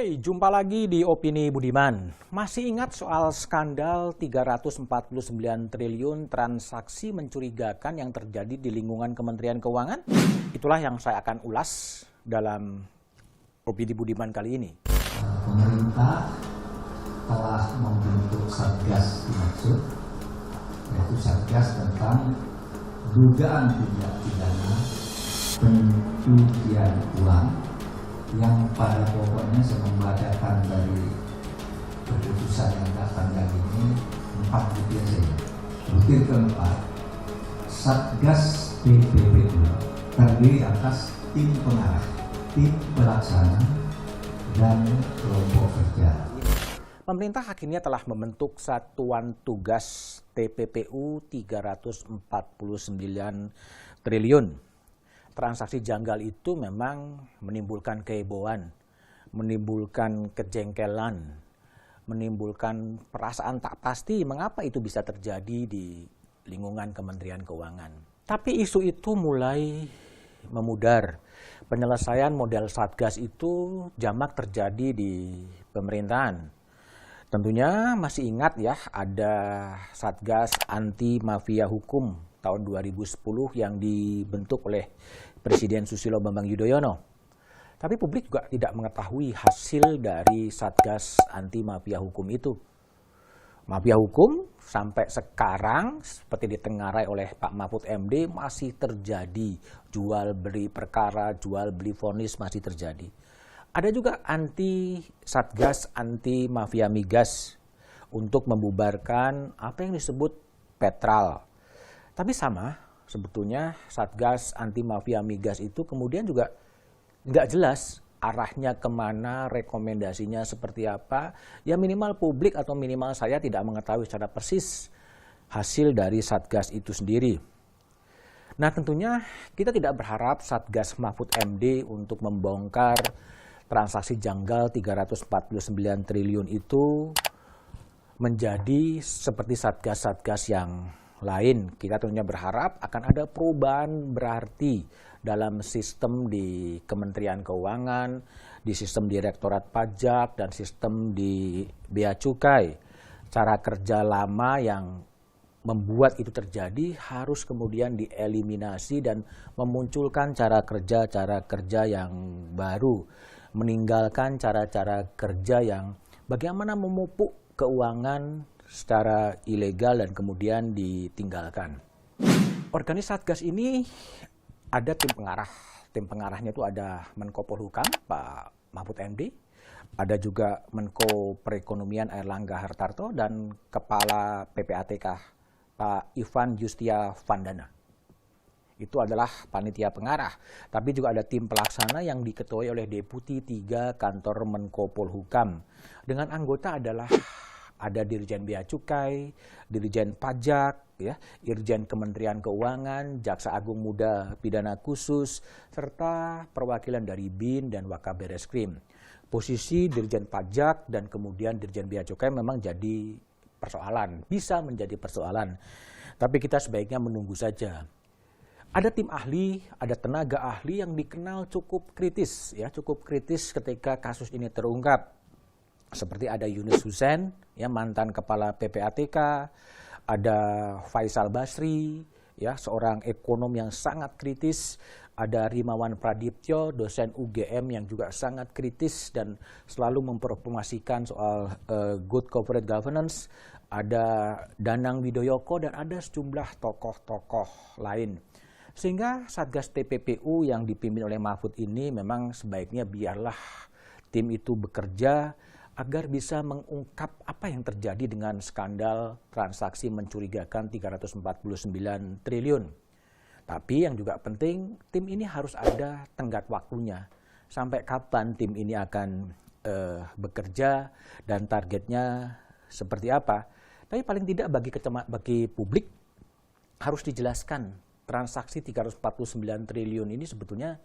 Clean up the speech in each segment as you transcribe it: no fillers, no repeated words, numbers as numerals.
Hey, jumpa lagi di Opini Budiman. Masih ingat soal skandal 349 triliun transaksi mencurigakan yang terjadi di lingkungan Kementerian Keuangan? Itulah yang saya akan ulas dalam Opini Budiman kali ini. Pemerintah telah membentuk Satgas dimaksud, yaitu Satgas tentang dugaan tindak pidana pencucian uang, yang pada pokoknya saya membacakan dari keputusan yang datang dari ini 4 butir saja. Butir keempat, Satgas TPPU terdiri atas tim pengarah, tim pelaksana, dan kelompok kerja. Pemerintah akhirnya telah membentuk Satuan Tugas TPPU 349 triliun. Transaksi janggal itu memang menimbulkan kehebohan, menimbulkan kejengkelan, menimbulkan perasaan tak pasti mengapa itu bisa terjadi di lingkungan Kementerian Keuangan. Tapi isu itu mulai memudar. Penyelesaian model Satgas itu jamak terjadi di pemerintahan. Tentunya masih ingat ya, ada Satgas Anti Mafia Hukum tahun 2010 yang dibentuk oleh Presiden Susilo Bambang Yudhoyono. Tapi publik juga tidak mengetahui hasil dari Satgas Anti Mafia Hukum itu. Mafia hukum sampai sekarang seperti ditengarai oleh Pak Mahfud MD masih terjadi. Jual beli perkara, jual beli vonis masih terjadi. Ada juga Satgas Anti Mafia Migas untuk membubarkan apa yang disebut Petral. Tapi sama, sebetulnya Satgas Anti Mafia Migas itu kemudian juga nggak jelas arahnya kemana, rekomendasinya seperti apa. Ya minimal publik atau minimal saya tidak mengetahui secara persis hasil dari Satgas itu sendiri. Nah tentunya kita tidak berharap Satgas Mahfud MD untuk membongkar transaksi janggal 349 triliun itu menjadi seperti Satgas-Satgas yang lain. Kita tentunya berharap akan ada perubahan berarti dalam sistem di Kementerian Keuangan, di sistem Direktorat Pajak, dan sistem di Bea Cukai. Cara kerja lama yang membuat itu terjadi harus kemudian dieliminasi dan memunculkan cara kerja yang baru. Meninggalkan cara-cara kerja yang bagaimana memupuk keuangan secara ilegal dan kemudian ditinggalkan. Organisasi Satgas ini ada tim pengarah. Tim pengarahnya itu ada Menko Polhukam, Pak Mahfud MD, ada juga Menko Perekonomian Airlangga Hartarto, dan Kepala PPATK, Pak Ivan Yustia Vandana. Itu adalah panitia pengarah. Tapi juga ada tim pelaksana yang diketuai oleh Deputi 3 Kantor Menko Polhukam. Dengan anggota adalah ada Dirjen Bea Cukai, Dirjen Pajak, ya, Irjen Kementerian Keuangan, Jaksa Agung Muda Pidana Khusus, serta perwakilan dari BIN dan Wakabareskrim. Posisi Dirjen Pajak dan kemudian Dirjen Bea Cukai memang jadi persoalan, bisa menjadi persoalan. Tapi kita sebaiknya menunggu saja. Ada tim ahli, ada tenaga ahli yang dikenal cukup kritis, ya, cukup kritis ketika kasus ini terungkap. Seperti ada Yunus Hussein, ya, mantan kepala PPATK, ada Faisal Basri, ya, seorang ekonom yang sangat kritis, ada Rimawan Pradiptyo, dosen UGM yang juga sangat kritis dan selalu mempromosikan soal good corporate governance, ada Danang Widoyoko, dan ada sejumlah tokoh-tokoh lain. Sehingga Satgas TPPU yang dipimpin oleh Mahfud ini memang sebaiknya biarlah tim itu bekerja agar bisa mengungkap apa yang terjadi dengan skandal transaksi mencurigakan 349 triliun. Tapi yang juga penting, tim ini harus ada tenggat waktunya. Sampai kapan tim ini akan bekerja dan targetnya seperti apa. Tapi paling tidak bagi publik harus dijelaskan transaksi 349 triliun ini sebetulnya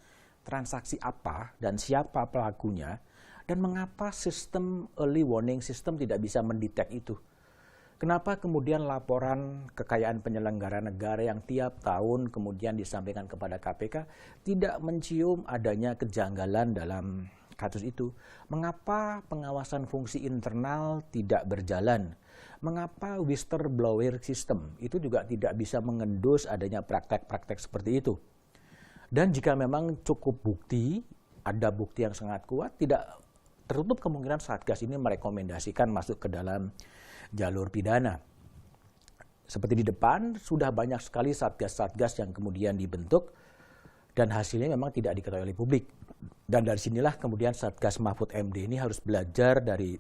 transaksi apa dan siapa pelakunya, dan mengapa sistem early warning system tidak bisa mendetek itu. Kenapa kemudian laporan kekayaan penyelenggara negara yang tiap tahun kemudian disampaikan kepada KPK tidak mencium adanya kejanggalan dalam kasus itu. Mengapa pengawasan fungsi internal tidak berjalan? Mengapa whistleblower system itu juga tidak bisa mengendus adanya praktek-praktek seperti itu? Dan jika memang cukup bukti, ada bukti yang sangat kuat, tidak tertutup kemungkinan Satgas ini merekomendasikan masuk ke dalam jalur pidana. Seperti di depan, sudah banyak sekali Satgas-Satgas yang kemudian dibentuk, dan hasilnya memang tidak diketahui oleh publik. Dan dari sinilah kemudian Satgas Mahfud MD ini harus belajar dari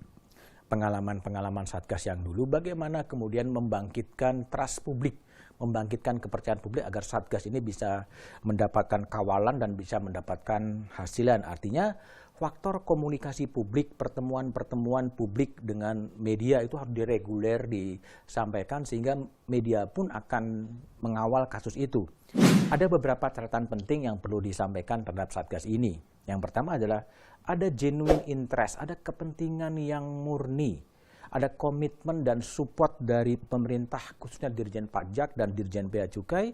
pengalaman-pengalaman Satgas yang dulu, bagaimana kemudian membangkitkan trust publik, membangkitkan kepercayaan publik agar Satgas ini bisa mendapatkan kawalan dan bisa mendapatkan hasilan. Artinya faktor komunikasi publik, pertemuan-pertemuan publik dengan media itu harus direguler, disampaikan sehingga media pun akan mengawal kasus itu. Ada beberapa catatan penting yang perlu disampaikan terhadap Satgas ini. Yang pertama adalah ada genuine interest, ada kepentingan yang murni, ada komitmen dan support dari pemerintah, khususnya Dirjen Pajak dan Dirjen Bea Cukai,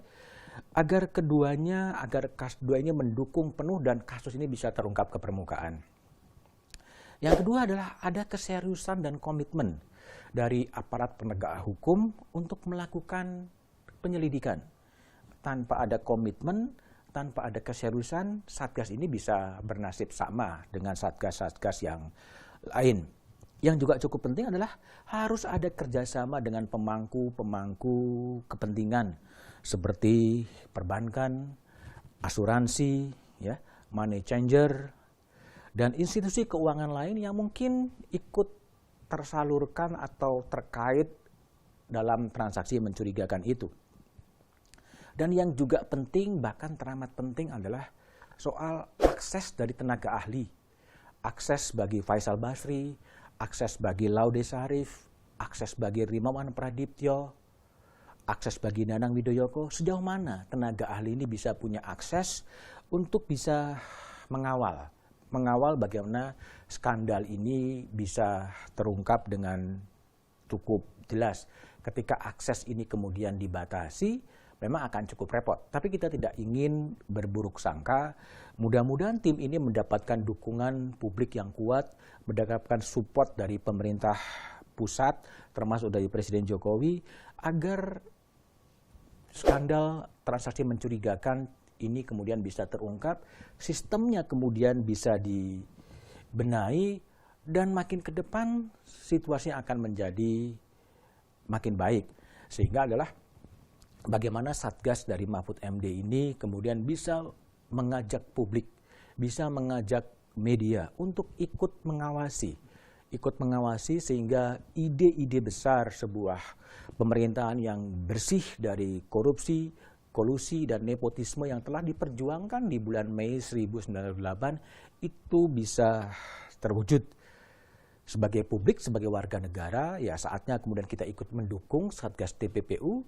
agar keduanya mendukung penuh dan kasus ini bisa terungkap ke permukaan. Yang kedua adalah ada keseriusan dan komitmen dari aparat penegak hukum untuk melakukan penyelidikan. Tanpa ada komitmen, tanpa ada keseriusan, Satgas ini bisa bernasib sama dengan Satgas-Satgas yang lain. Yang juga cukup penting adalah harus ada kerjasama dengan pemangku-pemangku kepentingan seperti perbankan, asuransi, ya, money changer, dan institusi keuangan lain yang mungkin ikut tersalurkan atau terkait dalam transaksi mencurigakan itu. Dan yang juga penting, bahkan teramat penting adalah soal akses dari tenaga ahli. Akses bagi Faisal Basri, akses bagi Laude Sarif, akses bagi Rimawan Pradiptyo, akses bagi Nanang Widoyoko. Sejauh mana tenaga ahli ini bisa punya akses untuk bisa mengawal bagaimana skandal ini bisa terungkap dengan cukup jelas. Ketika akses ini kemudian dibatasi, memang akan cukup repot. Tapi kita tidak ingin berburuk sangka. Mudah-mudahan tim ini mendapatkan dukungan publik yang kuat, mendapatkan support dari pemerintah pusat, termasuk dari Presiden Jokowi, agar skandal transaksi mencurigakan ini kemudian bisa terungkap, sistemnya kemudian bisa dibenahi, dan makin ke depan situasinya akan menjadi makin baik. Sehingga adalah bagaimana Satgas dari Mahfud MD ini kemudian bisa mengajak publik, bisa mengajak media untuk ikut mengawasi sehingga ide-ide besar sebuah pemerintahan yang bersih dari korupsi, kolusi, dan nepotisme yang telah diperjuangkan di bulan Mei 1998 itu bisa terwujud. Sebagai publik, sebagai warga negara, ya saatnya kemudian kita ikut mendukung Satgas TPPU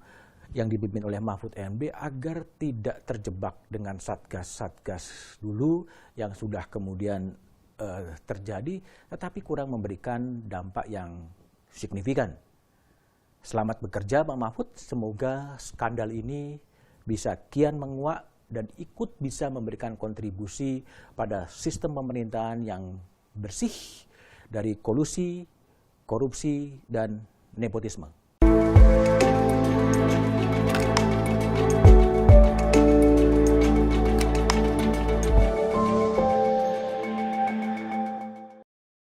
yang dipimpin oleh Mahfud MD agar tidak terjebak dengan Satgas-Satgas dulu yang sudah kemudian terjadi, tetapi kurang memberikan dampak yang signifikan. Selamat bekerja Pak Mahfud, semoga skandal ini bisa kian menguak dan ikut bisa memberikan kontribusi pada sistem pemerintahan yang bersih dari kolusi, korupsi, dan nepotisme.